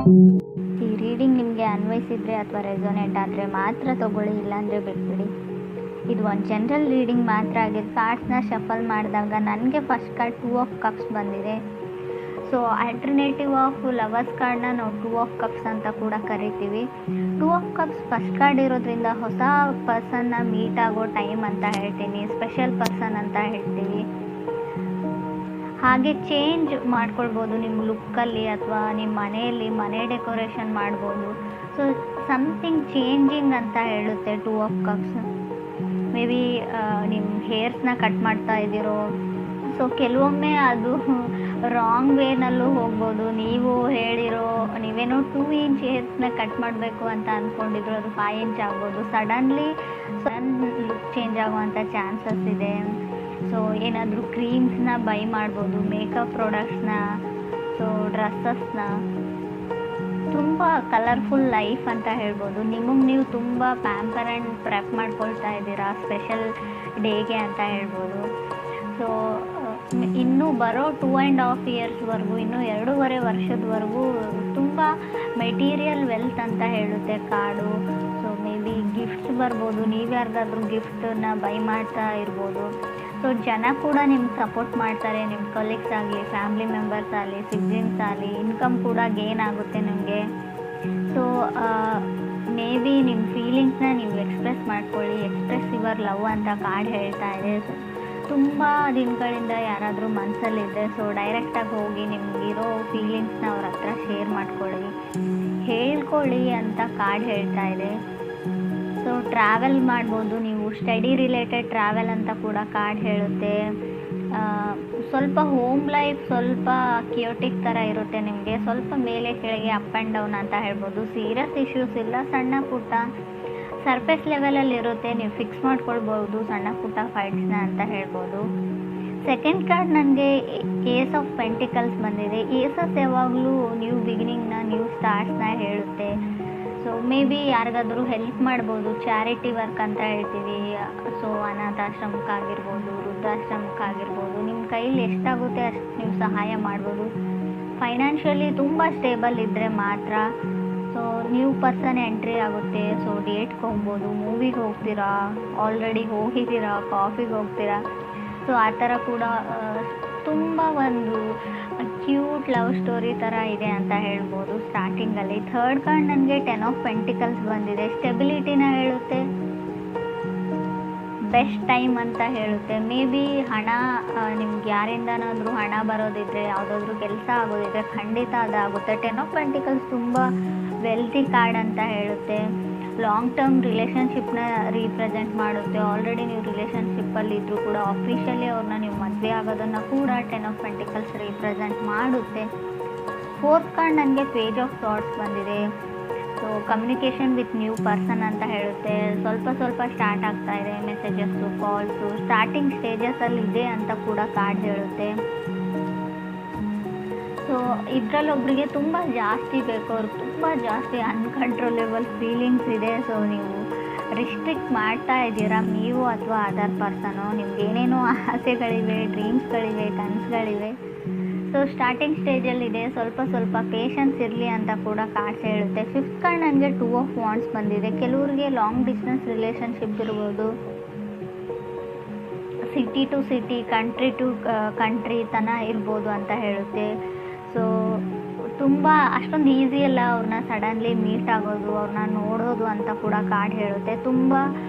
ಈ ರೀಡಿಂಗ್ ನಿಮಗೆ ಅನ್ವಯಿಸಿದರೆ ಅಥವಾ ರೆಸೊನೇಟ್ ಆದರೆ ಮಾತ್ರ ತಗೊಳ್ಳಿ, ಇಲ್ಲಾಂದರೆ ಬಿಟ್ಬಿಡಿ. ಇದು ಒಂದು ಜನರಲ್ ರೀಡಿಂಗ್ ಮಾತ್ರ ಆಗಿದೆ. ಕಾರ್ಡ್ಸ್ನ ಶಫಲ್ ಮಾಡಿದಾಗ ನನಗೆ ಫಸ್ಟ್ ಕಾರ್ಡ್ 2 ಆಫ್ ಕಪ್ಸ್ ಬಂದಿದೆ. ಸೊ ಆಲ್ಟರ್ನೇಟಿವ್ ಆಫ್ ಲವರ್ಸ್ ಕಾರ್ಡ್ನ ನಾವು 2 ಆಫ್ ಕಪ್ಸ್ ಅಂತ ಕೂಡ ಕರಿತೀವಿ. 2 ಆಫ್ ಕಪ್ಸ್ ಫಸ್ಟ್ ಕಾರ್ಡ್ ಇರೋದ್ರಿಂದ ಹೊಸ ಪರ್ಸನ್ನ ಮೀಟ್ ಆಗೋ ಟೈಮ್ ಅಂತ ಹೇಳ್ತೀನಿ, ಸ್ಪೆಷಲ್ ಪರ್ಸನ್ ಅಂತ ಹೇಳ್ತೀವಿ. ಹಾಗೆ ಚೇಂಜ್ ಮಾಡ್ಕೊಳ್ಬೋದು ನಿಮ್ಮ ಲುಕ್ಕಲ್ಲಿ ಅಥವಾ ನಿಮ್ಮ ಮನೆಯಲ್ಲಿ ಮನೆ ಡೆಕೋರೇಷನ್ ಮಾಡ್ಬೋದು. ಸೊ ಸಮಥಿಂಗ್ ಚೇಂಜಿಂಗ್ ಅಂತ ಹೇಳುತ್ತೆ 2 ಆಫ್ ಕಪ್ಸ್. ಮೇ ಬಿ ನಿಮ್ಮ ಹೇರ್ಸ್ನ ಕಟ್ ಮಾಡ್ತಾ ಇದ್ದೀರೋ, ಸೊ ಕೆಲವೊಮ್ಮೆ ಅದು ರಾಂಗ್ ವೇನಲ್ಲೂ ಹೋಗ್ಬೋದು. ನೀವು ಹೇಳಿರೋ ನೀವೇನೋ 2 ಇಂಚ್ ಹೇರ್ಸ್ನ ಕಟ್ ಮಾಡಬೇಕು ಅಂತ ಅಂದ್ಕೊಂಡಿದ್ರು, ಅದು 5 ಇಂಚ್ ಆಗ್ಬೋದು. ಸಡನ್ಲಿ ಲುಕ್ ಚೇಂಜ್ ಆಗುವಂಥ ಚಾನ್ಸಸ್ ಇದೆ. ಸೊ ಏನಾದರೂ ಕ್ರೀಮ್ಸ್ನ ಬೈ ಮಾಡ್ಬೋದು, ಮೇಕಪ್ ಪ್ರಾಡಕ್ಟ್ಸ್ನ, ಸೊ ಡ್ರೆಸ್ಸಸ್ನ. ತುಂಬ ಕಲರ್ಫುಲ್ ಲೈಫ್ ಅಂತ ಹೇಳ್ಬೋದು. ನಿಮಗೆ ನೀವು ತುಂಬ ಪ್ಯಾಂಪರ್ ಆ್ಯಂಡ್ ಪ್ರೆಪ್ ಮಾಡ್ಕೊಳ್ತಾ ಇದ್ದೀರಾ ಸ್ಪೆಷಲ್ ಡೇಗೆ ಅಂತ ಹೇಳ್ಬೋದು. ಸೊ ಇನ್ನೂ ಬರೋ 2.5 ಇಯರ್ಸ್ವರೆಗೂ, ಇನ್ನೂ 2.5 ವರ್ಷದವರೆಗೂ ತುಂಬ ಮೆಟೀರಿಯಲ್ ವೆಲ್ತ್ ಅಂತ ಹೇಳುತ್ತೆ card. So may be gifts ಬರ್ಬೋದು, ನೀವು ಯಾರಿಗಾದ್ರೂ ಗಿಫ್ಟನ್ನ ಬೈ ಮಾಡ್ತಾ ಇರ್ಬೋದು. ಸೊ ಜನ ಕೂಡ ನಿಮ್ಗೆ ಸಪೋರ್ಟ್ ಮಾಡ್ತಾರೆ, ನಿಮ್ಮ ಕಲೀಗ್ಸ್ ಆಗಲಿ, ಫ್ಯಾಮಿಲಿ ಮೆಂಬರ್ಸ್ ಆಗಲಿ, ಸಿಬ್ಲಿಂಗ್ಸ್ ಆಗಲಿ. ಇನ್ಕಮ್ ಕೂಡ ಗೇನ್ ಆಗುತ್ತೆ ನಿಮಗೆ. ಸೊ ಮೇ ಬಿ ನಿಮ್ಮ ಫೀಲಿಂಗ್ಸ್ನ ನೀವು ಎಕ್ಸ್ಪ್ರೆಸ್ ಮಾಡ್ಕೊಳ್ಳಿ. ಎಕ್ಸ್ಪ್ರೆಸ್ ಯುವರ್ ಲವ್ ಅಂತ ಕಾರ್ಡ್ ಹೇಳ್ತಾ ಇದೆ. ತುಂಬ ದಿನಗಳಿಂದ ಯಾರಾದರೂ ಮನಸ್ಸಲ್ಲಿದ್ದರೆ ಸೊ ಡೈರೆಕ್ಟಾಗಿ ಹೋಗಿ ನಿಮಗಿರೋ ಫೀಲಿಂಗ್ಸ್ನ ಅವ್ರ ಹತ್ರ ಶೇರ್ ಮಾಡ್ಕೊಳ್ಳಿ, ಹೇಳ್ಕೊಳ್ಳಿ ಅಂತ ಕಾರ್ಡ್ ಹೇಳ್ತಾ ಇದೆ. ಸೊ ಟ್ರಾವೆಲ್ ಮಾಡ್ಬೋದು ನೀವು, ಸ್ಟಡಿ ರಿಲೇಟೆಡ್ ಟ್ರಾವೆಲ್ ಅಂತ ಕೂಡ ಕಾರ್ಡ್ ಹೇಳುತ್ತೆ. ಸ್ವಲ್ಪ ಹೋಮ್ ಲೈಫ್ ಸ್ವಲ್ಪ ಕಿಯೋಟಿಕ್ ಥರ ಇರುತ್ತೆ ನಿಮಗೆ, ಸ್ವಲ್ಪ ಮೇಲೆ ಕೆಳಗೆ ಅಪ್ ಆ್ಯಂಡ್ ಡೌನ್ ಅಂತ ಹೇಳ್ಬೋದು. ಸೀರಿಯಸ್ ಇಶ್ಯೂಸ್ ಇಲ್ಲ, ಸಣ್ಣ ಪುಟ್ಟ ಸರ್ಫೇಸ್ ಲೆವೆಲಲ್ಲಿ ಇರುತ್ತೆ, ನೀವು ಫಿಕ್ಸ್ ಮಾಡ್ಕೊಳ್ಬೋದು ಸಣ್ಣ ಪುಟ್ಟ ಫೈಟ್ಸ್ನ ಅಂತ ಹೇಳ್ಬೋದು. ಸೆಕೆಂಡ್ ಕಾರ್ಡ್ ನನಗೆ ಏಸ್ ಆಫ್ ಪೆಂಟಿಕಲ್ಸ್ ಬಂದಿದೆ. ಏಸಸ್ ಯಾವಾಗಲೂ ನ್ಯೂ ಬಿಗಿನಿಂಗ್ನ, ನ್ಯೂ ಸ್ಟಾರ್ಟ್ಸ್ನ ಹೇಳುತ್ತೆ. ಸೊ ಮೇ ಬಿ ಯಾರಿಗಾದ್ರೂ ಹೆಲ್ಪ್ ಮಾಡ್ಬೋದು, ಚಾರಿಟಿ ವರ್ಕ್ ಅಂತ ಹೇಳ್ತೀವಿ. ಸೊ ಅನಾಥಾಶ್ರಮಕ್ಕಾಗಿರ್ಬೋದು, ವೃದ್ಧಾಶ್ರಮಕ್ಕಾಗಿರ್ಬೋದು, ನಿಮ್ಮ ಕೈಲಿ ಎಷ್ಟಾಗುತ್ತೆ ಅಷ್ಟು ನೀವು ಸಹಾಯ ಮಾಡ್ಬೋದು. ಫೈನಾನ್ಷಿಯಲಿ ತುಂಬ ಸ್ಟೇಬಲ್ ಇದ್ದರೆ ಮಾತ್ರ. ಸೊ ನ್ಯೂ ಪರ್ಸನ್ ಎಂಟ್ರಿ ಆಗುತ್ತೆ. ಸೊ ಡೇಟ್ಗೆ ಹೋಗ್ಬೋದು, ಮೂವಿಗೆ ಹೋಗ್ತೀರಾ, ಆಲ್ರೆಡಿ ಹೋಗಿದ್ದೀರಾ, ಕಾಫಿಗೆ ಹೋಗ್ತೀರಾ. ಸೊ ಆ ಥರ ಕೂಡ ತುಂಬ ಒಂದು ಕ್ಯೂಟ್ ಲವ್ ಸ್ಟೋರಿ ಥರ ಇದೆ ಅಂತ ಹೇಳ್ಬೋದು ಸ್ಟಾರ್ಟಿಂಗಲ್ಲಿ. ಥರ್ಡ್ ಕಾರ್ಡ್ ನನಗೆ 10 ಆಫ್ ಪೆಂಟಿಕಲ್ಸ್ ಬಂದಿದೆ. ಸ್ಟೆಬಿಲಿಟಿನ ಹೇಳುತ್ತೆ, ಬೆಸ್ಟ್ ಟೈಮ್ ಅಂತ ಹೇಳುತ್ತೆ. ಮೇ ಬಿ ಹಣ, ನಿಮ್ಗೆ ಯಾರಿಂದನಾದರೂ ಹಣ ಬರೋದಿದ್ರೆ, ಯಾವುದಾದ್ರೂ ಕೆಲಸ ಆಗೋದಿದ್ರೆ ಖಂಡಿತ ಅದಾಗುತ್ತೆ. 10 ಆಫ್ ಪೆಂಟಿಕಲ್ಸ್ ತುಂಬ ವೆಲ್ತಿ ಕಾರ್ಡ್ ಅಂತ ಹೇಳುತ್ತೆ. ಲಾಂಗ್ ಟರ್ಮ್ ರಿಲೇಷನ್ಶಿಪ್ನ ರೀಪ್ರೆಸೆಂಟ್ ಮಾಡುತ್ತೆ. ಆಲ್ರೆಡಿ ನೀವು ರಿಲೇಷನ್ಶಿಪ್ಪಲ್ಲಿ ಇದ್ದರೂ ಕೂಡ ಆಫಿಷಿಯಲಿ ಅವ್ರನ್ನ ನೀವು ಮದುವೆ ಆಗೋದನ್ನು ಕೂಡ 10 ಆಫ್ ಪೆಂಟಿಕಲ್ಸ್ ರೀಪ್ರೆಸೆಂಟ್ ಮಾಡುತ್ತೆ. ಫೋರ್ತ್ ಕಾರ್ಡ್ ನನಗೆ ಪೇಜ್ ಆಫ್ ಥಾಟ್ಸ್ ಬಂದಿದೆ. So communication with new person ಅಂತ ಹೇಳುತ್ತೆ. ಸ್ವಲ್ಪ ಸ್ಟಾರ್ಟ್ ಆಗ್ತಾ ಇದೆ ಮೆಸೇಜಸ್ಸು, ಕಾಲ್ಸು, ಸ್ಟಾರ್ಟಿಂಗ್ ಸ್ಟೇಜಸಲ್ಲಿ ಇದೆ ಅಂತ ಕೂಡ ಕಾರ್ಡ್ ಹೇಳುತ್ತೆ. ಸೊ ಇದರಲ್ಲೊಬ್ಬರಿಗೆ ತುಂಬ ಜಾಸ್ತಿ ಬೇಕು, ಅವ್ರಿಗೆ ತುಂಬ ಜಾಸ್ತಿ ಅನ್ಕಂಟ್ರೋಲೇಬಲ್ ಫೀಲಿಂಗ್ಸ್ ಇದೆ. ಸೊ ನೀವು ರಿಸ್ಟ್ರಿಕ್ಟ್ ಮಾಡ್ತಾ ಇದ್ದೀರಾ ನೀವು ಅಥವಾ ಅದರ್ ಪರ್ಸನು. ನಿಮ್ಗೆ ಏನೇನೋ ಆಸೆಗಳಿವೆ, ಡ್ರೀಮ್ಸ್ಗಳಿವೆ, ಕನಸುಗಳಿವೆ. ಸೊ ಸ್ಟಾರ್ಟಿಂಗ್ ಸ್ಟೇಜಲ್ಲಿದೆ, ಸ್ವಲ್ಪ ಪೇಷನ್ಸ್ ಇರಲಿ ಅಂತ ಕೂಡ ಕಾರ್ಡ್ಸ್ ಹೇಳುತ್ತೆ. ಫಿಫ್ತ್ ಕಾರ್ಡ್ ನನಗೆ 2 ಆಫ್ ವಾಂಡ್ಸ್ ಬಂದಿದೆ. ಕೆಲವರಿಗೆ ಲಾಂಗ್ ಡಿಸ್ಟೆನ್ಸ್ ರಿಲೇಷನ್ಶಿಪ್ ಇರ್ಬೋದು, city to city, country to country ತನ ಇರ್ಬೋದು ಅಂತ ಹೇಳುತ್ತೆ. ಸೊ ತುಂಬ ಅಷ್ಟೊಂದು ಈಸಿ ಅಲ್ಲ ಅವ್ರನ್ನ ಸಡನ್ಲಿ ಮೀಟ್ ಆಗೋದು, ಅವ್ರನ್ನ ನೋಡೋದು ಅಂತ ಕೂಡ ಕಾರ್ಡ್ ಹೇಳುತ್ತೆ. ತುಂಬ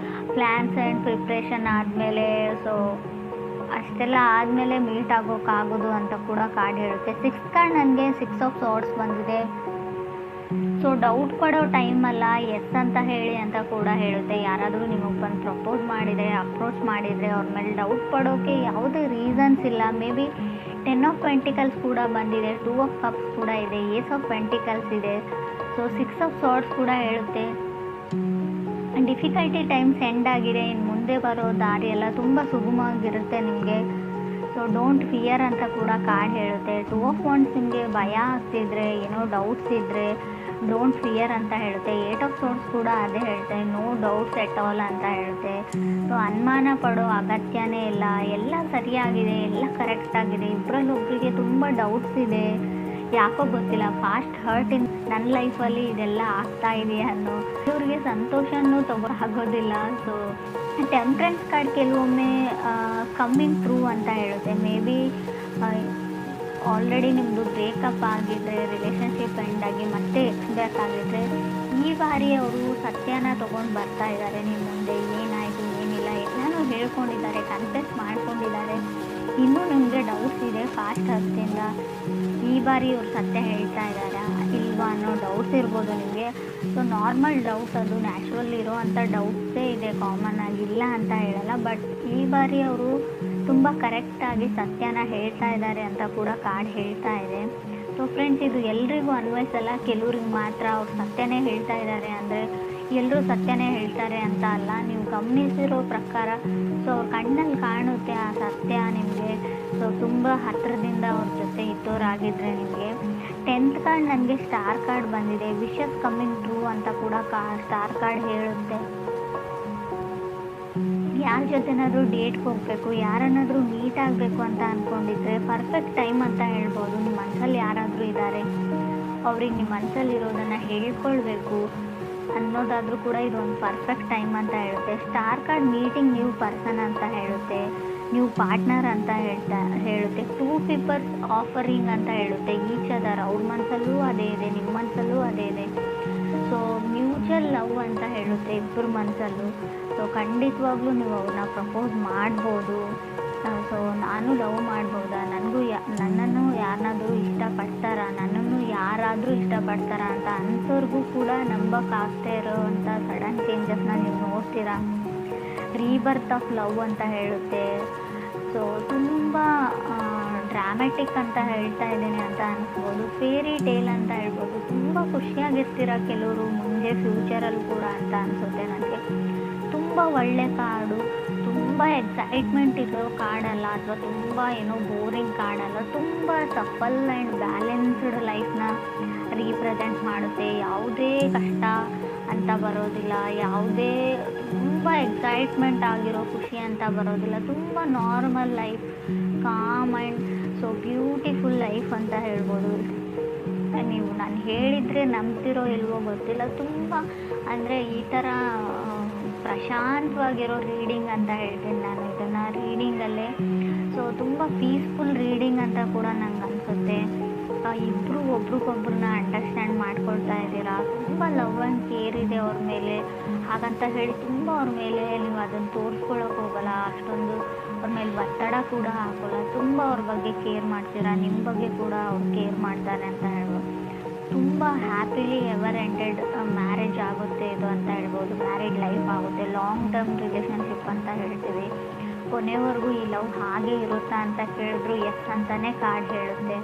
ಪ್ಲ್ಯಾನ್ಸ್ ಆ್ಯಂಡ್ ಪ್ರಿಪ್ರೇಷನ್ ಆದಮೇಲೆ, ಸೊ ಅಷ್ಟೆಲ್ಲ ಆದಮೇಲೆ ಮೀಟ್ ಆಗೋಕ್ಕಾಗೋದು ಅಂತ ಕೂಡ ಕಾರ್ಡ್ ಹೇಳುತ್ತೆ. ಸಿಕ್ಸ್ತ್ ಕಾರ್ಡ್ ನನಗೆ 6 ಆಫ್ ಸಾರ್ಡ್ಸ್ ಬಂದಿದೆ. ಸೊ ಡೌಟ್ ಪಡೋ ಟೈಮಲ್ಲ, ಎಸ್ ಅಂತ ಹೇಳಿ ಅಂತ ಕೂಡ ಹೇಳುತ್ತೆ. ಯಾರಾದರೂ ನಿಮಗೆ ಬಂದು ಪ್ರಪೋಸ್ ಮಾಡಿದರೆ, ಅಪ್ರೋಚ್ ಮಾಡಿದರೆ ಅವ್ರ ಮೇಲೆ ಡೌಟ್ ಪಡೋಕ್ಕೆ ಯಾವುದೇ ರೀಸನ್ಸ್ ಇಲ್ಲ. ಮೇ ಬಿ 10 ಆಫ್ ಪೆಂಟಿಕಲ್ಸ್ ಕೂಡ ಬಂದಿದೆ, 2 ಆಫ್ ಕಪ್ಸ್ ಕೂಡ ಇದೆ, ಏಸ್ ಆಫ್ ಪೆಂಟಿಕಲ್ಸ್ ಇದೆ. ಸೊ 6 ಆಫ್ ಸಾರ್ಡ್ಸ್ ಕೂಡ ಹೇಳುತ್ತೆ ಡಿಫಿಕಲ್ಟಿ ಟೈಮ್ಸ್ ಎಂಡ್ ಆಗಿದೆ, ಇನ್ನು ಮುಂದೆ ಬರೋ ದಾರಿ ಎಲ್ಲ ತುಂಬ ಸುಗಮವಾಗಿರುತ್ತೆ ನಿಮಗೆ. ಸೊ ಡೋಂಟ್ ಫಿಯರ್ ಅಂತ ಕೂಡ ಕಾರ್ಡ್ ಹೇಳುತ್ತೆ. 2 ಆಫ್ ವಾಂಡ್ಸ್ ನಿಮಗೆ ಭಯ ಆಗ್ತಿದ್ರೆ, ಏನೋ ಡೌಟ್ಸ್ ಇದ್ದರೆ ಡೋಂಟ್ ಫಿಯರ್ ಅಂತ ಹೇಳುತ್ತೆ. 8 ಆಫ್ ಸೋರ್ಡ್ಸ್ ಕೂಡ ಅದೇ ಹೇಳ್ತೆ, ನೋ ಡೌಟ್ಸ್ ಎಟ್ ಆಲ್ ಅಂತ ಹೇಳುತ್ತೆ. ಸೊ ಅನುಮಾನ ಪಡೋ ಅಗತ್ಯನೇ ಇಲ್ಲ, ಎಲ್ಲ ಸರಿಯಾಗಿದೆ, ಎಲ್ಲ ಕರೆಕ್ಟಾಗಿದೆ. ಇಬ್ಬರಲ್ಲೊಬ್ಬರಿಗೆ ತುಂಬ ಡೌಟ್ಸ್ ಇದೆ, ಯಾಕೋ ಗೊತ್ತಿಲ್ಲ ಫಾಸ್ಟ್ ಹರ್ಟ್ ಇನ್ ನನ್ನ ಲೈಫಲ್ಲಿ ಇದೆಲ್ಲ ಆಗ್ತಾ ಇದೆಯಾ ಅನ್ನೋ ಇವ್ರಿಗೆ ಸಂತೋಷನೂ ಆಗೋದಿಲ್ಲ. ಸೊ ಟೆಂಪ್ರೆನ್ಸ್ ಕಾರ್ಡ್ ಕೆಲವೊಮ್ಮೆ ಕಮ್ಮಿಂಗ್ ಟ್ರೂ ಅಂತ ಹೇಳುತ್ತೆ. ಮೇ ಬಿ ಆಲ್ರೆಡಿ ನಿಮ್ಮದು ಬ್ರೇಕಪ್ ಆಗಿದ್ರೆ, ರಿಲೇಷನ್ಶಿಪ್ ಎಂಡ್ ಆಗಿ ಮತ್ತೆ ಎಕ್ಸ್ಬ್ಯಾಕ್ ಆಗಿದ್ರೆ, ಈ ಬಾರಿ ಅವರು ಸತ್ಯನ ತೊಗೊಂಡು ಬರ್ತಾ ಇದ್ದಾರೆ ನಿಮ್ಮ ಮುಂದೆ. ಏನಾಯಿತು ಏನಿಲ್ಲ ಎಲ್ಲನೂ ಹೇಳ್ಕೊಂಡಿದ್ದಾರೆ, ಕನ್ಫೆಸ್ ಮಾಡ್ಕೊಂಡಿದ್ದಾರೆ. ಇನ್ನೂ ನಿಮಗೆ ಡೌಟ್ಸ್ ಇದೆ ಫಾಸ್ಟ್ ಹರ್ಟಿಂದ. ಈ ಬಾರಿ ಇವ್ರು ಸತ್ಯ ಹೇಳ್ತಾ ಇದ್ದಾರಾ ಇಲ್ವಾ ಅನ್ನೋ ಡೌಟ್ಸ್ ಇರ್ಬೋದು ನಿಮಗೆ. ಸೊ ನಾರ್ಮಲ್ ಡೌಟ್, ಅದು ನ್ಯಾಚುರಲ್ ಇರೋ ಅಂಥ ಡೌಟ್ಸೇ ಇದೆ, ಕಾಮನ್ ಆಗಿಲ್ಲ ಅಂತ ಹೇಳಲ್ಲ. ಬಟ್ ಈ ಬಾರಿ ಅವರು ತುಂಬ ಕರೆಕ್ಟಾಗಿ ಸತ್ಯನ ಹೇಳ್ತಾ ಇದ್ದಾರೆ ಅಂತ ಕೂಡ ಕಾರ್ಡ್ ಹೇಳ್ತಾ ಇದೆ. ಸೊ ಫ್ರೆಂಡ್ಸ್, ಇದು ಎಲ್ರಿಗೂ ಅನ್ವಯಿಸಲ್ಲ, ಕೆಲವ್ರಿಗೆ ಮಾತ್ರ ಅವ್ರು ಸತ್ಯನೇ ಹೇಳ್ತಾ ಇದ್ದಾರೆ ಅಂದರೆ ಎಲ್ಲರೂ ಸತ್ಯನೇ ಹೇಳ್ತಾರೆ ಅಂತ ಅಲ್ಲ. ನೀವು ಗಮನಿಸಿರೋ ಪ್ರಕಾರ ಸೊ ಅವ್ರ ಕಣ್ಣಲ್ಲಿ ಕಾಣುತ್ತೆ ಆ ಸತ್ಯ ನಿಮಗೆ. ಸೊ ತುಂಬ ಹತ್ತಿರದಿಂದ ಅವ್ರ ಜೊತೆ ಇದ್ದವರಾಗಿದ್ದರೆ ನಿಮಗೆ. 10th ಕಾರ್ಡ್ ನನಗೆ ಸ್ಟಾರ್ ಕಾರ್ಡ್ ಬಂದಿದೆ. ವಿಶಸ್ ಕಮ್ಮಿಂಗ್ ಟ್ರೂ ಅಂತ ಕೂಡ ಸ್ಟಾರ್ ಕಾರ್ಡ್ ಹೇಳುತ್ತೆ. ಯಾರ ಜೊತೆನಾದರೂ ಡೇಟ್ಗೆ ಹೋಗಬೇಕು, ಯಾರನ್ನಾದರೂ ಮೀಟ್ ಆಗಬೇಕು ಅಂತ ಅಂದ್ಕೊಂಡಿದ್ರೆ ಪರ್ಫೆಕ್ಟ್ ಟೈಮ್ ಅಂತ ಹೇಳ್ಬೋದು. ನಿಮ್ಮ ಮನಸ್ಸಲ್ಲಿ ಯಾರಾದರೂ ಇದ್ದಾರೆ, ಅವ್ರಿಗೆ ನಿಮ್ಮ ಮನಸ್ಸಲ್ಲಿ ಇರೋದನ್ನು ಹೇಳ್ಕೊಳ್ಬೇಕು ಅನ್ನೋದಾದರೂ ಕೂಡ ಇದೊಂದು ಪರ್ಫೆಕ್ಟ್ ಟೈಮ್ ಅಂತ ಹೇಳುತ್ತೆ. Star card meeting new person ಅಂತ ಹೇಳುತ್ತೆ, ನ್ಯೂ ಪಾರ್ಟ್ನರ್ ಅಂತ ಹೇಳುತ್ತೆ. 2 ಪೀಪಲ್ಸ್ ಆಫರಿಂಗ್ ಅಂತ ಹೇಳುತ್ತೆ ಈಚ್ ಅದರ್. ಅವ್ರ ಮನಸ್ಸಲ್ಲೂ ಅದೇ ಇದೆ, ನಿಮ್ಮ ಮನಸ್ಸಲ್ಲೂ ಅದೇ ಇದೆ. ಸೊ ಮ್ಯೂಚುವಲ್ ಲವ್ ಅಂತ ಹೇಳುತ್ತೆ ಇಬ್ಬರ ಮನಸ್ಸಲ್ಲೂ. ಸೊ ಖಂಡಿತವಾಗ್ಲೂ ನೀವು ಅವ್ರನ್ನ ಪ್ರಪೋಸ್ ಮಾಡ್ಬೋದು. ಸೊ ನಾನು ಲವ್ ಮಾಡ್ಬೋದಾ, ನನ್ನನ್ನು ಯಾರನ್ನಾದರೂ ಇಷ್ಟಪಡ್ತಾರಾ, ನನ್ನನ್ನು ಯಾರಾದರೂ ಇಷ್ಟಪಡ್ತಾರಾ ಅಂತ ಅಂಥವ್ರಿಗೂ ಕೂಡ ನಂಬಕ್ಕಾಗ್ತಾ ಇರೋವಂಥ ಸಡನ್ ಚೇಂಜಸ್ನ ನೀವು ನೋಡ್ತೀರಾ. ರೀಬರ್ತ್ ಆಫ್ ಲವ್ ಅಂತ ಹೇಳುತ್ತೆ. ಸೊ ತುಂಬ ಡ್ರಾಮ್ಯಾಟಿಕ್ ಅಂತ ಹೇಳ್ತಾ ಇದ್ದೀನಿ ಅಂತ ಅನ್ಸ್ಬೋದು, ಫೇರಿ ಟೇಲ್ ಅಂತ ಹೇಳ್ಬೋದು. ತುಂಬ ಖುಷಿಯಾಗಿರ್ತೀರ ಕೆಲವರು ಮುಂದೆ ಫ್ಯೂಚರಲ್ಲಿ ಕೂಡ ಅಂತ ಅನಿಸುತ್ತೆ ನನಗೆ. ತುಂಬ ಒಳ್ಳೆ ಕಾರ್ಡು, ತುಂಬ ಎಕ್ಸೈಟ್ಮೆಂಟ್ ಇರೋ ಕಾರ್ಡಲ್ಲ, ಅಥವಾ ತುಂಬ ಏನೋ ಬೋರಿಂಗ್ ಕಾರ್ಡಲ್ಲ. ತುಂಬ ಸಫಲ್ ಆ್ಯಂಡ್ ಬ್ಯಾಲೆನ್ಸ್ಡ್ ಲೈಫ್ನ ರೀಪ್ರೆಸೆಂಟ್ ಮಾಡುತ್ತೆ. ಯಾವುದೇ ಕಷ್ಟ ಅಂತ ಬರೋದಿಲ್ಲ, ಯಾವುದೇ ತುಂಬ ಎಕ್ಸೈಟ್ಮೆಂಟ್ ಆಗಿರೋ ಖುಷಿ ಅಂತ ಬರೋದಿಲ್ಲ. ತುಂಬ normal life, com and so beautiful life ಅಂತ ಹೇಳ್ಬೋದು. ನೀವು ನಾನು ಹೇಳಿದರೆ ನಂಬ್ತಿರೋ ಇಲ್ವೋ ಗೊತ್ತಿಲ್ಲ, ತುಂಬ ಅಂದರೆ ಈ ಥರ ಪ್ರಶಾಂತವಾಗಿರೋ ರೀಡಿಂಗ್ ಅಂತ ಹೇಳ್ತೀನಿ ನಾನು ಇದನ್ನು ರೀಡಿಂಗಲ್ಲೇ. ಸೊ ತುಂಬ ಪೀಸ್ಫುಲ್ ರೀಡಿಂಗ್ ಅಂತ ಕೂಡ ನಂಗೆ ಅನಿಸುತ್ತೆ. ಇಬ್ಬರು ಒಬ್ರಿಗೊಬ್ರನ್ನ ಅಂಡರ್ಸ್ಟ್ಯಾಂಡ್ ಮಾಡ್ಕೊಳ್ತಾ ಇದ್ದೀರಾ, ತುಂಬ ಲವ್ ಆ್ಯಂಡ್ ಕೇರ್ ಇದೆ ಅವ್ರ ಮೇಲೆ. ಹಾಗಂತ ಹೇಳಿ ತುಂಬ ಅವ್ರ ಮೇಲೆ ನೀವು ಅದನ್ನು ತೋರಿಸ್ಕೊಳ್ಳೋಕೆ ಹೋಗಲ್ಲ, ಅಷ್ಟೊಂದು ಅವ್ರ ಮೇಲೆ ಒತ್ತಡ ಕೂಡ ಹಾಕೋಲ್ಲ. ತುಂಬ ಅವ್ರ ಬಗ್ಗೆ ಕೇರ್ ಮಾಡ್ತೀರಾ, ನಿಮ್ಮ ಬಗ್ಗೆ ಕೂಡ ಅವ್ರು ಕೇರ್ ಮಾಡ್ತಾರೆ ಅಂತ ಹೇಳ್ಬೋದು. ತುಂಬ ಹ್ಯಾಪಿಲಿ ಎವರ್ ಎಂಡೆಡ್ ಮ್ಯಾರೇಜ್ ಆಗುತ್ತೆ ಇದು ಅಂತ ಹೇಳ್ಬೋದು. ಮ್ಯಾರಿಡ್ ಲೈಫ್ ಆಗುತ್ತೆ, ಲಾಂಗ್ ಟರ್ಮ್ ರಿಲೇಷನ್ಶಿಪ್ ಅಂತ ಹೇಳ್ತೀವಿ. ಕೊನೆವರೆಗೂ ಈ ಲವ್ ಹಾಗೆ ಇರುತ್ತಾ ಅಂತ ಕೇಳಿದ್ರು ಎಸ್ ಅಂತಲೇ ಕಾರ್ಡ್ ಹೇಳುತ್ತೆ.